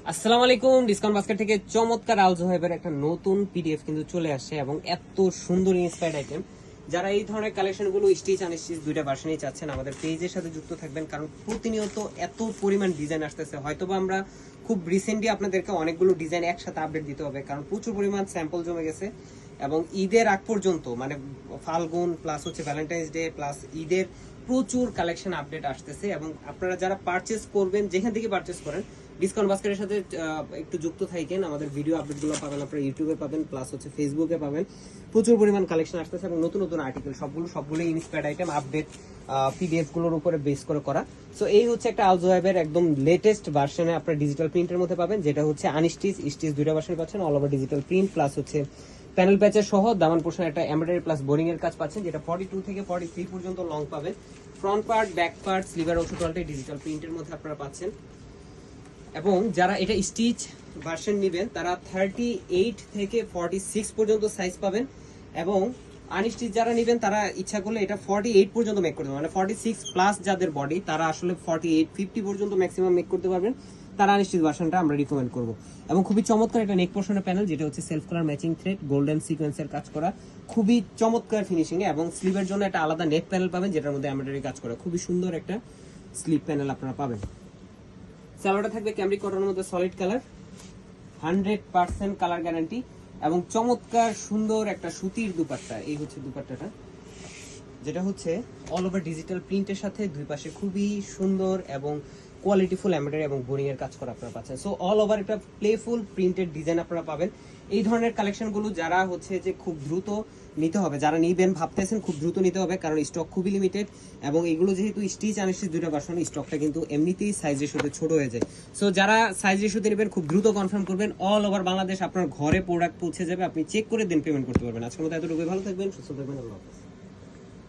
আসসালামু আলাইকুম। Discount basket থেকে চমৎকার আলজোহাইবের একটা নতুন পিডিএফ কিন্তু চলে আসছে এবং এত সুন্দর ইন্সপায়ার্ড আইটেম। যারা এই ধরনের কালেকশনগুলো স্টিচ আনস্টিচ দুইটা ভার্সনই চাচ্ছেন আমাদের পেজের সাথে যুক্ত থাকবেন, কারণ প্রতিনিয়ত এত পরিমাণ ডিজাইন আসতেছে। হয়তোবা আমরা খুব রিসেন্টলি আপনাদেরকে অনেকগুলো ডিজাইন একসাথে আপডেট দিতে হবে, কারণ প্রচুর পরিমাণ স্যাম্পল জমে গেছে এবং ঈদের আগ পর্যন্ত মানে ফাল্গুন প্লাস হচ্ছে ভ্যালেন্টাইন্স ডে প্লাস ঈদের প্রচুর কালেকশন আপডেট আসতেছে। এবং আপনারা যারা পারচেস করবেন, যেখান থেকে পারচেস করেন, ডিসকাউন্ট বাস্কেটের সাথে একটু যুক্ত থাকেন। আমাদের ভিডিও আপডেটগুলো পাবেন আপনারা ইউটিউবে পাবেন, প্লাস হচ্ছে ফেসবুকে পাবেন। প্রচুর পরিমাণ কালেকশন আসতেছে এবং নতুন নতুন আর্টিকেল, সবগুলোই ইন্সপায়ার্ড আইটেম আপডেট পিডিএফ গুলোর উপরে বেস করে করা। সো এই হচ্ছে একটা আলজোহাইবের একদম লেটেস্ট ভার্সনে আপনারা ডিজিটাল প্রিন্টের মধ্যে পাবেন, যেটা হচ্ছে আনস্টিচ স্টিচ দুইটা ভার্সন পাচ্ছেন, all over digital print plus হচ্ছে প্যানেল প্যাচের সহ দামান পোর্শন একটা এমব্রয়ডারি প্লাস বোরিং এর কাজ পাচ্ছেন, যেটা 42 থেকে 43 পর্যন্ত লং পাবেন। Front part, back part, sliver অংশ টোটালটাই ডিজিটাল প্রিন্টের মধ্যে আপনারা পাচ্ছেন। এবং যারা এটা স্টিচ ভার্সন নেবেন তারা 38 থেকে 46 পর্যন্ত সাইজ পাবেন, এবং আনস্টিচ যারা নেবেন তারা ইচ্ছা করলে এটা 48 পর্যন্ত মেক করতে পারবেন। মানে 46 প্লাস যাদের বডি তারা আসলে 48 50 পর্যন্ত ম্যাক্সিমাম মেক করতে পারবেন, তারা আনস্টিচ ভার্সনটা আমরা রিকমেন্ড করব। এবং খুবই চমৎকার একটা নেক পোর্শনের প্যানেল, যেটা হচ্ছে self colour matching thread golden সিকোয়েন্সের কাজ করা, খুবই চমৎকার ফিনিশিং এ। এবং স্লিভের জন্য একটা আলাদা নেক প্যানেল পাবেন, যেটার মধ্যে এমব্রয়ডারি কাজ করা, খুবই সুন্দর একটা স্লিভ প্যানেল আপনারা পাবেন। সালোয়ারটা থাকবে ক্যামরিক কটনের মধ্যে সলিড কালার, 100% কালার গ্যারান্টি এবং চমৎকার সুন্দর একটা সুতির দুপাট্টা। এই হচ্ছে দুপাট্টাটা, যেটা হচ্ছে অল ওভার ডিজিটাল প্রিন্টের সাথে দুই পাশে খুবই সুন্দর এবং কোয়ালিটিফুল এমব্রয়ডারি এবং বোরিং এর কাজ করা আপনারা পাচ্ছেন। সো অল ওভার একটা প্লেফুল প্রিন্টেড ডিজাইন আপনারা পাবেন। এই ধরনের কালেকশনগুলো যারা হচ্ছে যে খুব দ্রুত নিতে হবে, যারা নিবেন ভাবতেছেন খুব দ্রুত নিতে হবে, কারণ স্টক খুবই লিমিটেড এবং এগুলো যেহেতু স্টিচ আনস্টিচ দুইটা ভার্সন, স্টকটা কিন্তু এমনিতেই সাইজ রেশিওতে ছোট হয়ে যায়। সো যারা সাইজ রেশিওতে নেবেন খুব দ্রুত কনফার্ম করবেন, অল ওভার বাংলাদেশ আপনার ঘরে প্রোডাক্ট পৌঁছে যাবে, আপনি চেক করে দেন পেমেন্ট করতে পারবেন। আজকের মতো এতটুকুই, ভালো থাকবেন, সুস্থ থাকবেন, আল্লাহ হাফেজ।